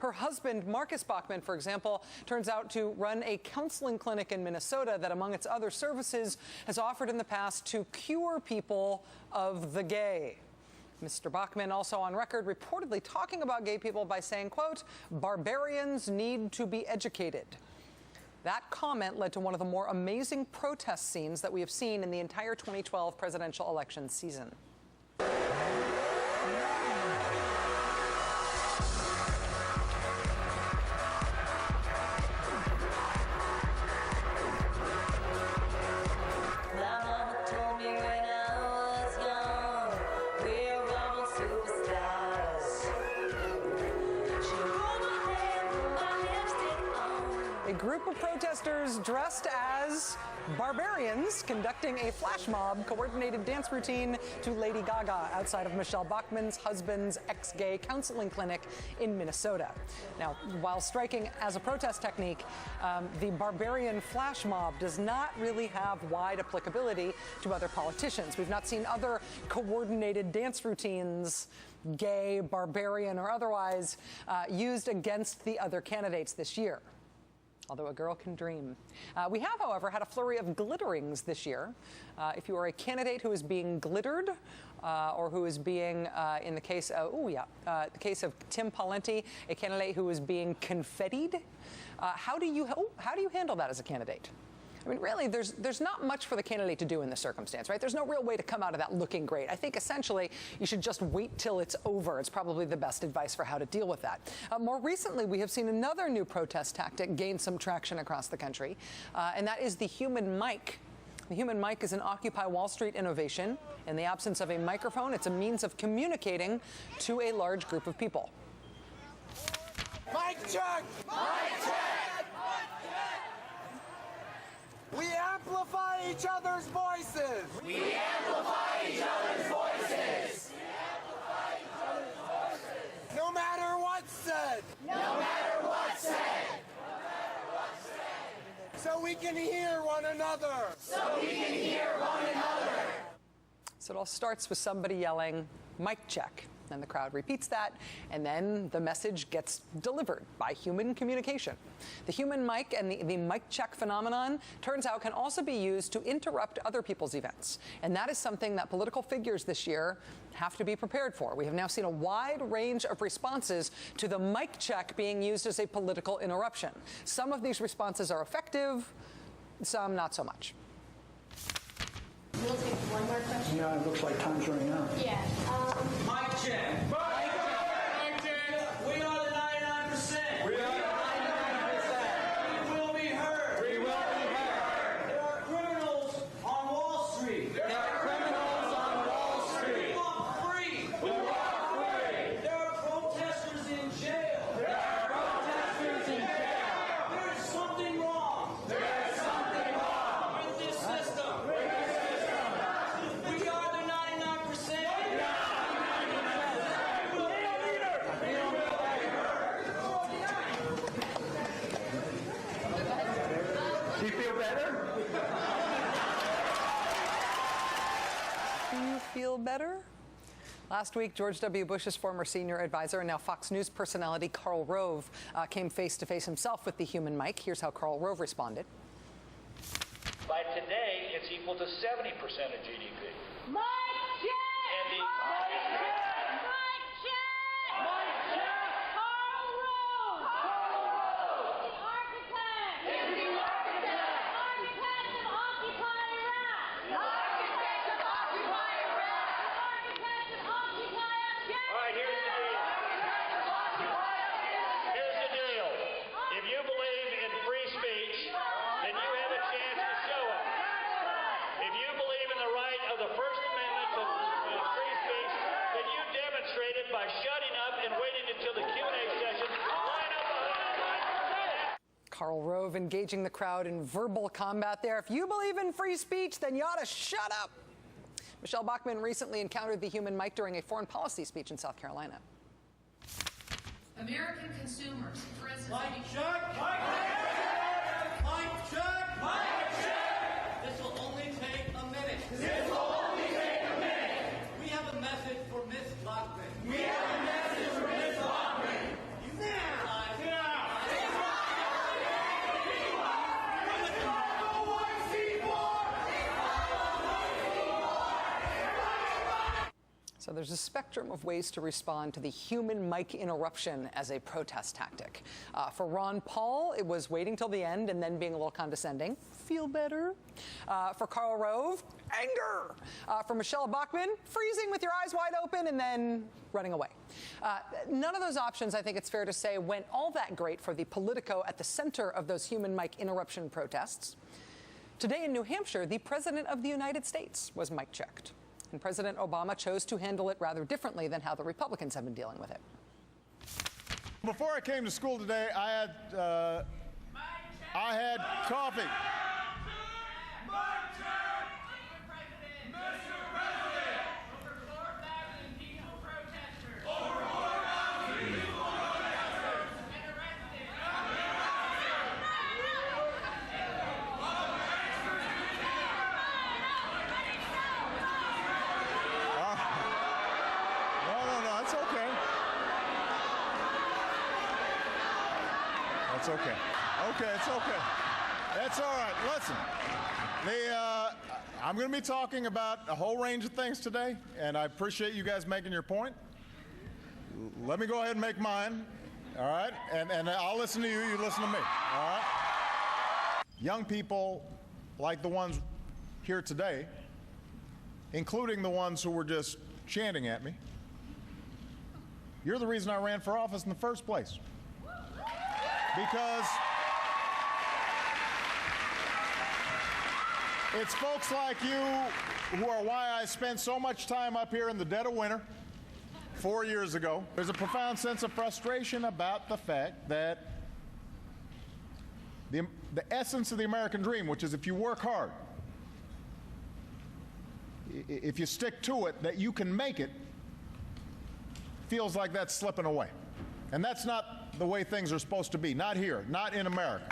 Her husband, Marcus Bachmann, for example, turns out to run a counseling clinic in Minnesota that, among its other services, has offered in the past to cure people of the gay. Mr. Bachmann also on record reportedly talking about gay people by saying, quote, "Barbarians need to be educated." That comment led to one of the more amazing protest scenes that we have seen in the entire 2012 presidential election season. A group of protesters dressed as barbarians conducting a flash mob coordinated dance routine to Lady Gaga outside of Michelle Bachmann's husband's ex-gay counseling clinic in Minnesota. Now, while striking as a protest technique, the barbarian flash mob does not really have wide applicability to other politicians. We've not seen other coordinated dance routines, gay, barbarian, or otherwise, used against the other candidates this year. Although a girl can dream. We have, however, had a flurry of glitterings this year. If you are a candidate who is being glittered or who is being, in the case of, the case of Tim Pawlenty, a candidate who is being confettied, how do you handle that as a candidate? I mean, really, there's not much for the candidate to do in this circumstance, right? There's no real way to come out of that looking great. I think essentially you should just wait till it's over. It's probably the best advice for how to deal with that. More recently, we have seen another new protest tactic gain some traction across the country, and that is the human mic. The human mic is an Occupy Wall Street innovation. In the absence of a microphone, it's a means of communicating to a large group of people. Mic check! Mic check! We amplify each other's voices! We amplify each other's voices! No matter what's said! No matter what's said! So we can hear one another! So we can hear one another! So it all starts with somebody yelling, "Mic check." And the crowd repeats that, and then the message gets delivered by human communication. The human mic and the mic check phenomenon, turns out, can also be used to interrupt other people's events. And that is something that political figures this year have to be prepared for. We have now seen a wide range of responses to the mic check being used as a political interruption. Some of these responses are effective, some not so much. We'll take one more question. Yeah, it looks like time's running out. Yeah. Mic check. Mic check. We are the 99%. We are the 99%. We will be heard. We will be heard. There are criminals on Wall Street. There are criminals on Wall Street. We want free. We want free. There are protesters in jail. There are protesters in jail. There is something wrong. There is something wrong with this system. We are the 99%. Do you feel better? Do you feel better? Last week, George W. Bush's former senior advisor and now Fox News personality Karl Rove came face-to-face himself with the human mic. Here's how Karl Rove responded. By today, it's equal to 70% of GDP. Mic check! And the Mic check! Karl Rove! The architect! The architect! Architect of Occupy Iraq! The architect of Occupy Iraq! Architect of Occupy Afghanistan! All right, here's the deal. Here's the deal. If you believe in free speech, then you have a chance to show it. If you believe in the right of the First Amendment to free speech, then you demonstrate it by shutting up and waiting until the Q&A session. Line up behind. Karl Rove engaging the crowd in verbal combat there. If you believe in free speech, then you ought to shut up. Michelle Bachmann recently encountered the human mic during a foreign policy speech in South Carolina. American consumers, for instance, Mic check. Mic check. Mic check. Mic check. This will only take a minute. This will only take a minute. We have a message for Miss Lockman. We have a message for Miss Lockman. You there's a spectrum of ways to respond to the human mic interruption as a protest tactic. For Ron Paul, it was waiting till the end and then being a little condescending. Feel better. For Karl Rove, anger. For Michelle Bachmann, freezing with your eyes wide open and then running away. None of those options, I think it's fair to say, went all that great for the Politico at the center of those human mic interruption protests. Today in New Hampshire, the President of the United States was mic checked. And President Obama chose to handle it rather differently than how the Republicans have been dealing with it. Before I came to school today, I had coffee. It's okay. Okay, it's okay. That's all right. Listen, I'm going to be talking about a whole range of things today, and I appreciate you guys making your point. Let me go ahead and make mine, all right? And I'll listen to you, you listen to me, all right? Young people like the ones here today, including the ones who were just chanting at me, you're the reason I ran for office in the first place. Because it's folks like you who are why I spent so much time up here in the dead of winter 4 years ago. There's a profound sense of frustration about the fact that the essence of the American dream, which is if you work hard, if you stick to it, that you can make it, feels like that's slipping away. And that's not the way things are supposed to be. Not here, not in America.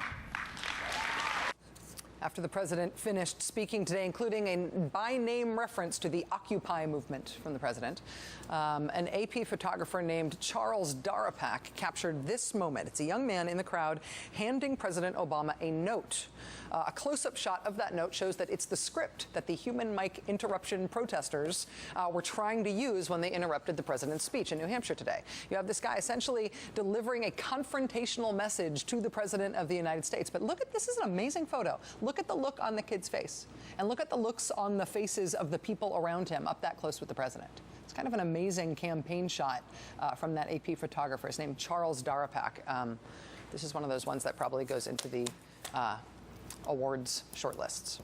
After the president finished speaking today, including a by-name reference to the Occupy movement from the president, an AP photographer named Charles Darapak captured this moment. It's a young man in the crowd handing President Obama a note. A close-up shot of that note shows that it's the script that the human mic interruption protesters were trying to use when they interrupted the president's speech in New Hampshire today. You have this guy essentially delivering a confrontational message to the president of the United States. But look at this is an amazing photo. Look at the look on the kid's face, and look at the looks on the faces of the people around him up that close with the president. It's kind of an amazing campaign shot from that AP photographer. His name Charles Darapak. This is one of those ones that probably goes into the awards shortlists.